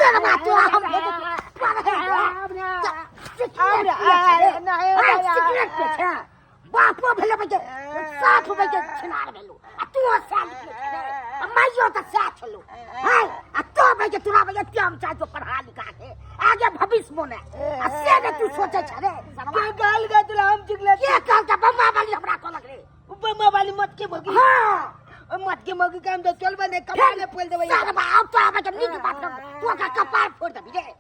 शर्मा तो हम सिगरेट पे छे बापो भेले बजे 60 बजे छिनार भेलु आ तू साल के माइयो त साथ लो हां आ तो बजे तोरा बजे त्याम चा जो पढ़ा लिखा के आगे भविष्य बने आ से ने तू सोचे छ रे के गाल गा तोरा हम चिकले के कहल त बम्मा वाली हमरा को लग रे बम्मा वाली मत के मगी हां मत के मगी काम तो चल बने कपाले पोल देबे शर्मा अब तो आवे जब नीक बात तू का कपाल फोड़ दे रे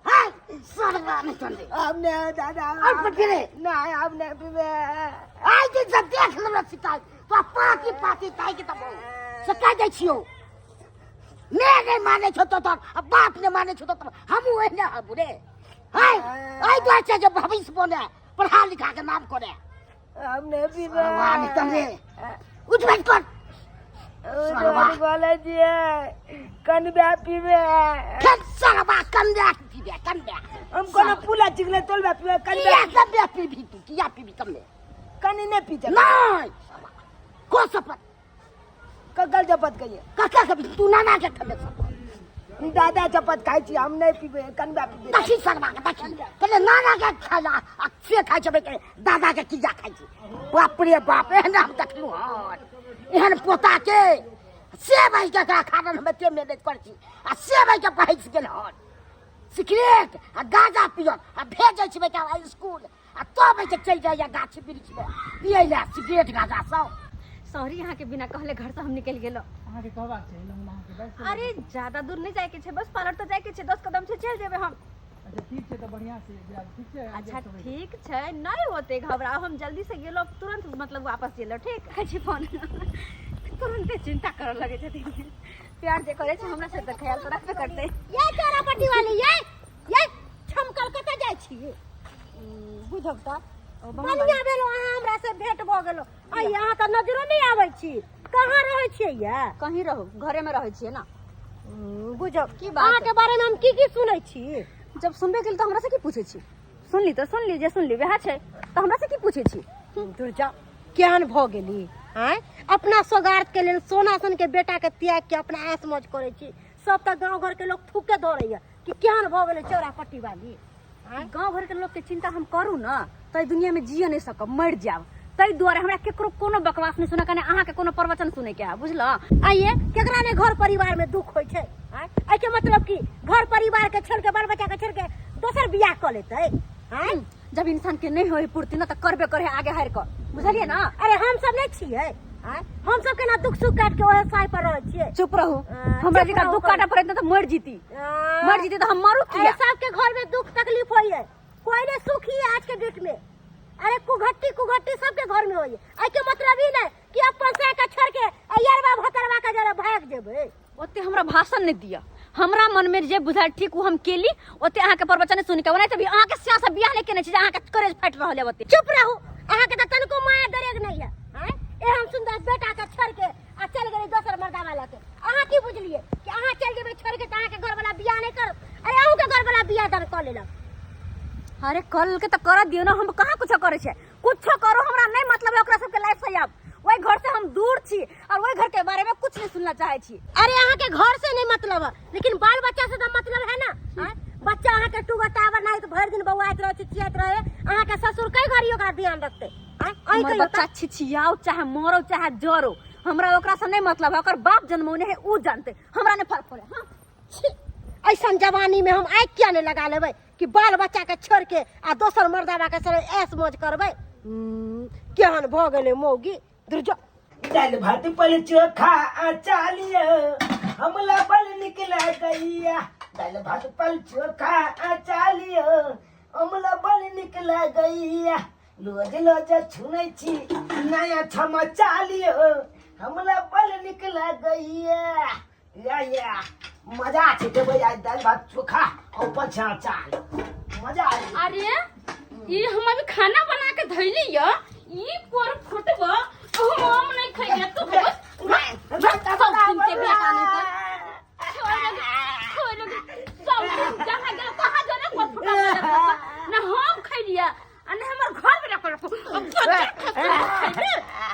हां शर्मा नहीं चले हमने दादा और पटरे ना हमने पीबे आई जे जब देख लेला शिकायत तो पाती ताई के तब शिकायत जाय छियो ने माने छ तो बाप ने माने छ तो हम ओए ना हबु रे हाय आई तो अच्छा जब भविष्य बने पढ़ा लिखा के नाम करे हमने पीबे वाह तने उठ बैठ कर उठ बोले जी कनबे पीबे शर्मा कंदे पीबे कंदे हम कोनो पुला चिकले तोलबे पीबे कंदे पीबी तू किया पीबी कम कनी ने पीते नहीं को सपत कगल जपत कहिए काका कभी तू नाना के खबे दादा जपत खाई छी हम नहीं पीबे कनबा पीबे दक्षिण शर्मा के दक्षिण तने नाना के खाला से खाई छबे के दादा के किया खाई छी बाप रे बाप एहन हम देखलु हन एहन पोता के से भाई के खाना हम ते मैनेज कर छी आ से भाई के पहुंच गेल हन सिगरेट आ गांजा पियो आ भेजै छी बेटा स्कूल आ तो भाई के चल जाय गाछ वृक्ष में पियै ला सिगरेट गांजा सब सॉरी यहाँ के बिना कहले घर से हम निकल गेलो अहाँ के कहबा छै लंगना के बैठ अरे ज्यादा दूर नहीं जाए के छे बस पार्लर तो जाए के छे 10 कदम से चल जेबे हम अच्छा ठीक छै त बढ़िया से ठीक छै अच्छा ठीक छे नहीं होते घबराओ हम जल्दी से गेलो तुरंत मतलब वापस गेलो ठीक अछि फोन तुरंत चिंता करे लगे छथिन प्यार जे करे छे हमरा से त ख्याल तो रखबे करते ये तोरा पट्टी वाली ये छमकल कत जाय छी बुझब त बढ़िया भेलो हमरा से भेट भ गेलो आ यहाँ त नजरो नहीं आबै छी कहाँ रहै छियै ये कहीं रहो घरे में रहै छिए ना बुझब की बात अहाँ के बारे में हम की सुनै छी जब सुनबे गेल तो हमरा से की पूछे छी सुन ली तो सुन ली जे सुन ली वह छै तो हमरा से की पूछे छी दुर्जा केहन भ गेली हैं अपना सौगार्द के लेल सोना सन के बेटा के त्याग के अपना ऐश मौज करे छी सब त गांव घर के लोग थूके धरैया कि केहन भ गेले चौरापट्टी वाली गांव घर के लोग के चिंता हम करू ना तई दुनिया में जिए नहीं सकब मर जाब तई द्वारा हमरा केकरो कोनो बकवास नहीं सुने कने अहाँ के कोनो प्रवचन सुने के है बुझलो आइए केकरा ने घर परिवार में दुख होय छै आई के मतलब की घर परिवार के छोड़ के बाल बच्चा के छोड़ के दोसर बियाह क लेतै हैं जब इंसान के नहीं होई पूर्ति ना त करबे करे आगे हार कर बुझलिए ना अरे हम सब नहीं छिए हम सब के ना दुख सुख काट के ओहे साई पर रह छिए चुप रहू हमरा जी का दुख काटा पड़े त मर जीती तो हम मरू किया सब के घर में दुख तकलीफ होई है कोई ने सुख ही आज के डेट में अरे कुघट्टी सबके घर में होई आई के मतलब ही नहीं कि अपन से का छोड़ के यारवा भतरवा का जरा भाग जेबे ओते हमरा भाषण नहीं दिया हमरा मन में जे बुझाय ठीक वो हम केली ओते अहाँ के प्रवचन सुन के ओने तभी अहाँ के सियासत बियाह नहीं केने छी अहाँ के करेज फाट रहल है ओते चुप रहू अहाँ के त तनको माया दरेग नहीं है हैं ए हम सुंदर बेटा के छोड़ के आ चल गेली दोसर मर्दा वाला के अहाँ की बुझलिए कि अहाँ चल जेबे छोड़ के त अहाँ के घर वाला बियाह नहीं कर अरे अहू के घर वाला बियाह दर क लेलक अरे कल के तो कर दियो ना हम कहाँ कुछ करे छे कुछ करो हमरा नहीं मतलब है ओकरा सब के लाइफ से अब वही घर से हम दूर छी और वही घर के बारे में कुछ नहीं सुनना चाहे छी अरे अहाँ के घर से नहीं मतलब है लेकिन बाल बच्चा से तो मतलब है ना बच्चा अहाँ के टूगा टावर नहीं तो भर दिन बौआइत रहे चिचियात रहे अहाँ के ससुर कई घड़ी ओकरा ध्यान रखते हमर बच्चा छिछियाओ चाहे मरो चाहे जरो हमरा ओकरा से नहीं मतलब है ओकर बाप जन्मौने है उ जानते हमरा नहीं फर्क पड़े हां ऐसा जवानी में हम आग क्या नहीं लगा लेबै कि बाल बच्चा के छोड़ के आ दोसर मर्दावा के संग ऐश मौज करबै केहन भ गेलै मौगी दुर्जो दाल भात पर चोखा चालियो हमला बल निकला गैया दाल भात पर चोखा चालियो हमला बल निकला गैया लोज छुनै छी नया छमा चालियो हमला बल निकला गैया या मजा छै देबै आज दाल भात चोखा और पछा चाल मजा आई अरे ये हम अभी खाना बना के धइली य ई पर फुटबा हम नहीं खाइए तू बस सब दिन के बेटा नहीं सब जहां जा कहां जाने पर फुटा ना हम खाइ लिया आ नहीं हमर घर में रख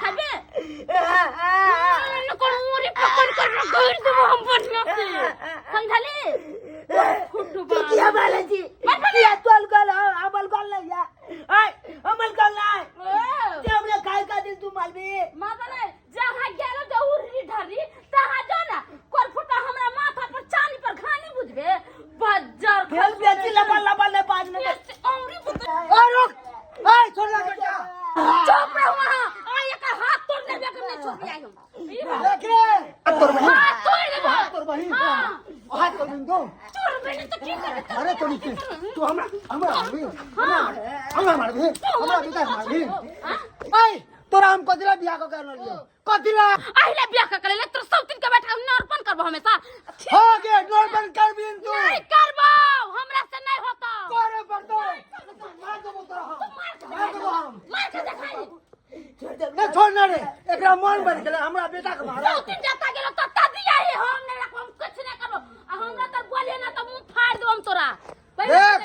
खाबे न कोन मोरी पकड़ कर गइर देबो हम बढ़िया से समझली तोर बेटा तो की करे अरे तो नीचे तू हमरा हमरा मार दे हमरा बेटा मार दे ए तोरा हम कदिला बियाह को कर लियो कदिला आइले बियाह का करे तोर सब दिन के बैठा नरपन करबो हमेशा हो गे नॉर्मल कर बिन तू नहीं करबो हमरा से नहीं होता करे पड़तो मार दो तोरा मार दो हम मार के देखाई ना छोड़ ना रे एकरा मन बन गेले हमरा बेटा के मार सब दिन जाता गेलो तो ता दिया ही हम नहीं रखब हम कुछ नहीं करबो आ हमरा तर बोलिए ना तो मुंह फाड़ देब हम तोरा देख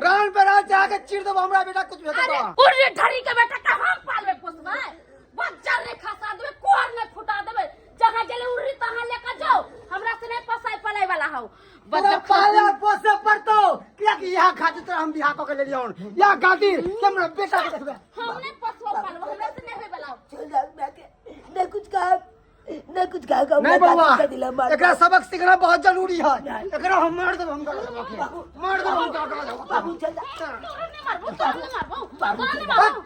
रान पे रात जाके चीर दो हमरा बेटा कुछ भेटो अरे उरे ढरी के बेटा का हम पालबे पोसबे बच्चा रे खसा देबे कोर ने फुटा देबे जहां गेले उरी तहां लेके जाओ हमरा से नहीं पसाई पलाई वाला हो बच्चा पाले पोसे पड़तो किया कि यहां खातिर तोरा हम बियाह को के ले लियो या गादिर हमरा बेटा के देखबे हम नहीं पसवा पालबो हमरा से नहीं होय वाला चल जा मैं कुछ कहा नहीं बाबा एकरा सबक सीखना बहुत जरूरी है एकरा हम मार देब हम मार देब हम बाबू चल जा तोरा नहीं मारबो तोरा नहीं मारबो तोरा नहीं मारबो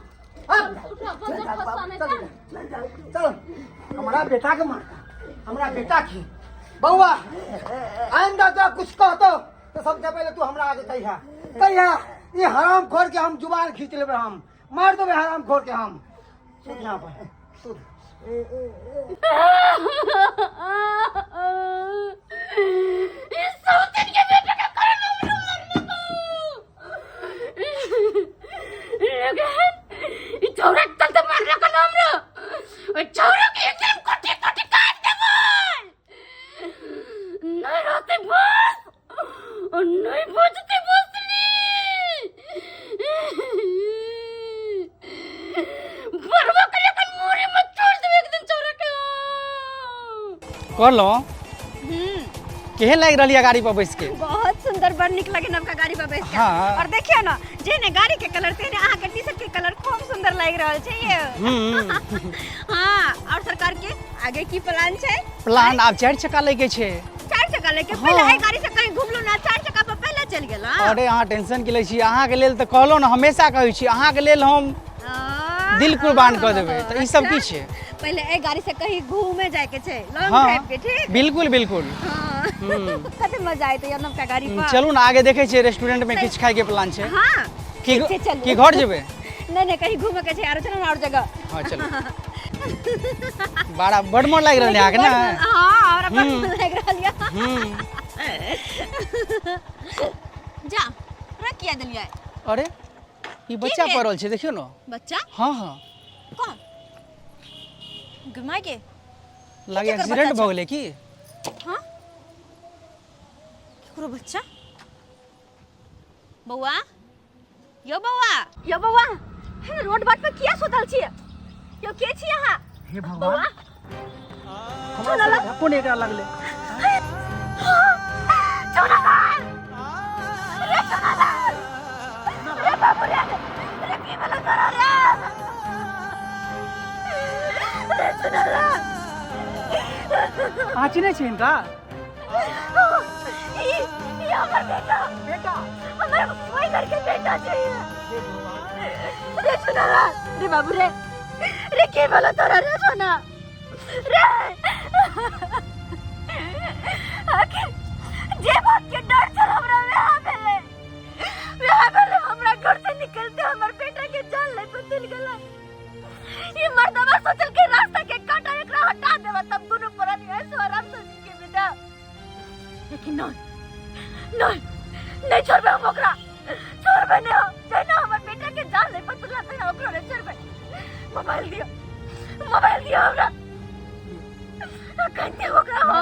चल हमारा बेटा के मार हमरा बेटा की बउआ आइंदा तो कुछ कहतो तो सबसे पहले तू हमरा आगे कहिया ये हराम खोर के हम जुबान खींच लेबे हम मार देबे हराम खोर के हम सुन यहां पर सुन इस सौतन के बेटे का करे ना मरने को ये चौरा चलते मारने का नाम रो और चौरा के एकदम कोटी कोटी काट दे बोल नहीं रहते बस और नहीं बचते बसली बरवा के लेकर मोरे मत छोड़ दे एकदम चौरा के कहलो केहन लाग रही गाड़ी पर बैस के बहुत सुंदर बड़ निक लगे नवका गाड़ी पर बैठ के हाँ। और देखियो ना जेने गाड़ी के कलर तेने अहाँ के टी-शर्ट के कलर खूब सुंदर लाग रहल छै ये हां और सरकार के आगे की प्लान छै प्लान आप 4 चक्का लेके छे 4 चक्का लेके पहले आई गाड़ी से कहीं घुमलो ना 4 चक्का पर पहले चल गेला अरे अहाँ टेंशन के ले छी अहाँ के लेल त कहलो ना हमेशा कहै छी अहाँ के लेल हम दिल कुर्बान कर देबे त ई सब की छै पहले ए गाड़ी से कहीं घूमे जाए के छै लॉन्ग हाँ, ड्राइव के ठीक बिल्कुल बिल्कुल कते मजा आए तो नवका गाड़ी पर चलू ना आगे देखे छियै रेस्टोरेंट में किछ खाए के प्लान छै हां की ठीक छै, चलू। की घर जेबे नहीं नहीं कहीं घूमे के छै आरो चलो ना और जगह हां चलो बड़ा बड़ मन लाग रहल है आके ना हां और अपन लग रहल या जा रख किया दलिया अरे ई बच्चा के? पड़ल छै देखियो ना बच्चा हां हां कौन घुमा के लागे केकर एक्सीडेंट बच्चा भ गेलै की हाँ केकरो बच्चा बौआ यो बौआ हे रोड बाट पे किया सुतल छियै यो के छी अहाँ हे बौआ हमरा कोन एकरा लागले चोनालाल रे चोनालाल रे बाबू रे की भला करा रे चोनालाल आ चिन्है छै इनका ये हमर बेटा हमर कोई करके बेटा चाहिए रे चोनालाल रे बाबू रे के भला तोरा रे सोना रे आखिर जे बात के डर चल हमरा हमरा घर से निकलते हमर बेटा के जान ले बदल गेला ये मर्दवा सोचल के रास्ता के काटा एकरा हटा देबा तब दोनों प्राणी ऐसे आराम से के बेटा लेकिन नहीं छोड़बे हम ओकरा छोड़बे नहीं हम जेना हमर बेटा के जान ले बदला तेना ओकरा रे छोड़बे मोबाइल दियो हमरा कहते ओकरा हम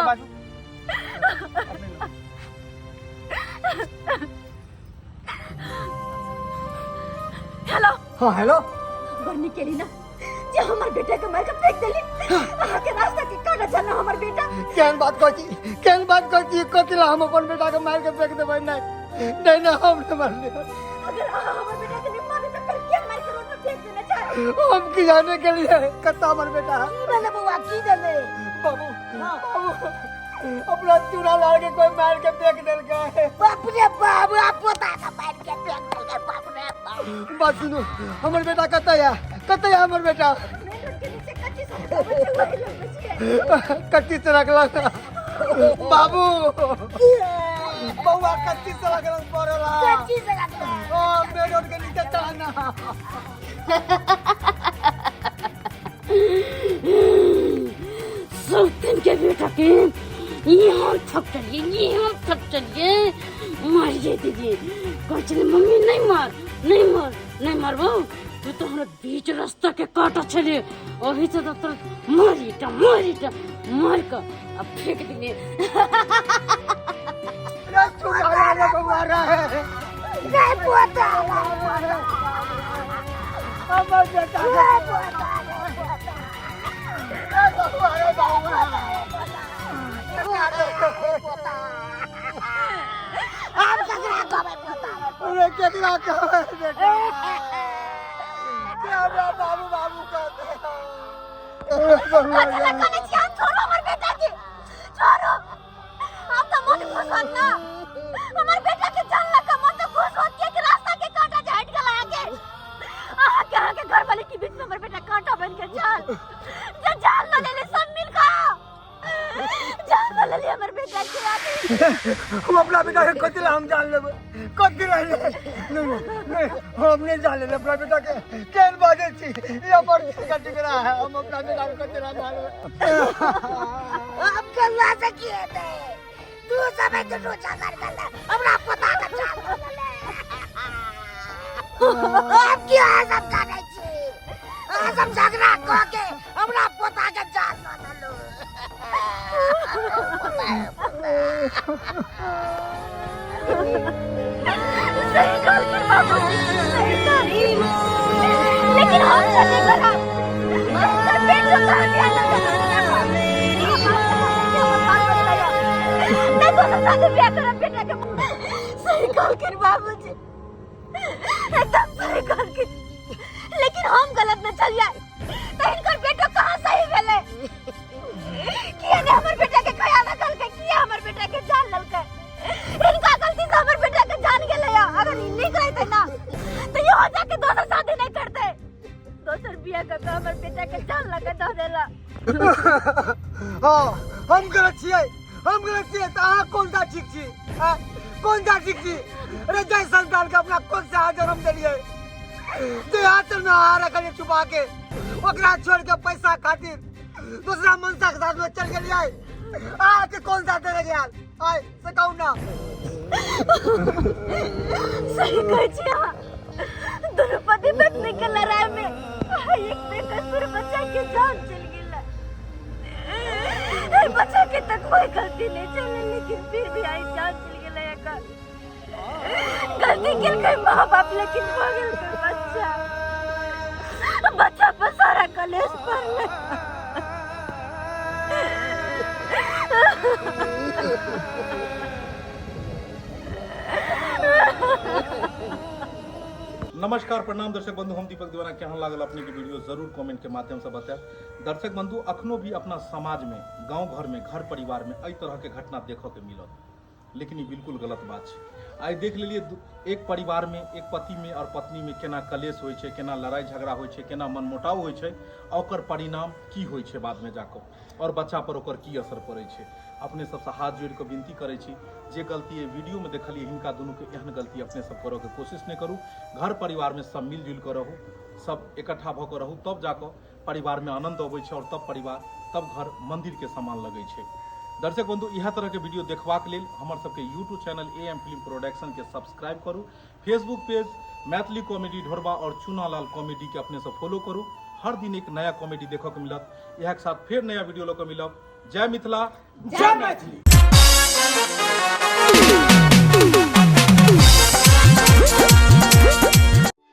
हेलो हां हेलो बरनी केली ना जे हमर बेटा के मार के फेंक देली अहाँ के रास्ता के काटा चलना हमर बेटा केहन बात करती कतिला हम अपन बेटा के मार के फेंक देबै नहीं ना हम नहीं मारले अगर अहाँ हमर बेटा के नहीं मारे तो फिर क्या मार के रोड पे फेंक देना चाहे हम की जाने के लिए कत्ता हमर बेटा मैंने बुआ की देले बाबू अपना चूड़ा लाड़ के कोई मार के फेंक देल के बाप रे बाप आप पोता का मार के फेंक देले बाप रे बाप बात सुनो हमर बेटा कत्ता है हमर बेटा के नीचे कच्ची से बच्चे हुए लोग बचिए कच्ची से रखला बाबू कच्ची से लग रहा पड़ला कच्ची से लगता है। ओ मेरे के नीचे चढ़ना सौतन के बेटा के ये हम थक चलिए मारिए दीजिए कह चले मम्मी नहीं मार बाबू तू तो हमरा बीच रास्ता के काटा चले अभी से तो मार कर अब फेंक दिए तुम्हारा मारा है नहीं पोता हमार बेटा हम ककरा कहबै पोता अरे केकरा कहबै बेटा क्या बाबू कहते हैं छोड़ो हमारे बेटा के छोड़ो आप तो मन खुश होत ना हमारे बेटा के जान लगा मन तो खुश होत के रास्ता के कांटा जे हट गला आके घर वाले के बीच में हमारे बेटा कांटा बन के जान न ले सब मिल का जान न ले हमारे बेटा के आगे हम अपना बेटा के कतला हम जान लेबे कतला नहीं हम नहीं जान ले अपना बेटा के केन बाजे छी ये पर का टिकरा है हम अपना बेटा के कतला जान ले हम कल्ला से किए थे तू सब तो रोजा कर गला हमरा पोता का जान ले अब क्या सब जाने छी सब झगड़ा क के हमरा पोता के जान न लो सही कल के बाबू सही करी लेकिन हम चले करा सर पेट जो कर दिया ना मैं तो साथ ब्याह करा बेटा के सही कल के बाबूजी एकदम सही कल के लेकिन हम गलत न चल जाए तो इनकर बेटा कहां सही भेले किया ने हमर बेटा के ख्याल रखल के किया हमर बेटा के जान ललके इनका गलती से हमर बेटा के जान गेले या अगर ई नहीं करते ना तो ये हो जा के दोसर शादी नहीं करते दोसर बियाह का हमर बेटा के जान लगा दे देला हां हम गलत छियै त अहाँ कोन सा ठीक छी कौन सा ठीक छी अरे जय संतान के अपना कोन से जन्म देलिए देहात में हारा के छुपा के ओकरा छोड़ के पैसा खातिर दूसरा मनसा के साथ में चल गेलिए के कौन सा तेरे गया आय से कहू ना सही कह छिया दोनों पति पत्नी के लड़ाई में एक बेकसूर बच्चा के जान चल गेला बच्चा के तक कोई गलती नहीं चले लेकिन फिर भी आई जान चल गेला का गलती के कोई माँ बाप लेकिन हो गेल बच्चा पर सारा कलेश पर नमस्कार प्रणाम दर्शक बंधु हम दीपक दीवाना केहन लागल अपने के वीडियो जरूर कमेंट के माध्यम से बताएं दर्शक बंधु अखनो भी अपना समाज में गांव घर में घर परिवार में एहि तरह के घटना देखो के मिलत लेकिन ये बिल्कुल गलत बात है आई देख लीजिए एक परिवार में एक पति में और पत्नी में केना कलेश होय छै केना लड़ाई झगड़ा होय छै केना मनमुटाव होय छै ओकर परिणाम की होय छै बाद में जाकर और बच्चा पर ओकर की असर पड़े छै अपने सबसे हाथ जोड़ के विनती करे छी जे गलती ये वीडियो में देखलिए हिनका दोनों के एहन गलती अपने सब करे के कोशिश नहीं करूँ घर परिवार में सब मिलजुल कर रहू सब इकट्ठा भऽ के रहू तब जाकर परिवार में आनंद अबै छै और तब परिवार तब घर मंदिर के समान लगे छै दर्शक बंधु यह तरह के वीडियो देखबाक लेल हमर सबके YouTube channel AM film production के सब्सक्राइब करू फेसबुक पेज मैथिली कॉमेडी ढोरबा और चूनालाल कॉमेडी के अपने से फॉलो करू हर दिन एक नया कॉमेडी देखो के मिलत यह के साथ फिर नया वीडियो लो के मिलब जय मिथिला जय मैथिली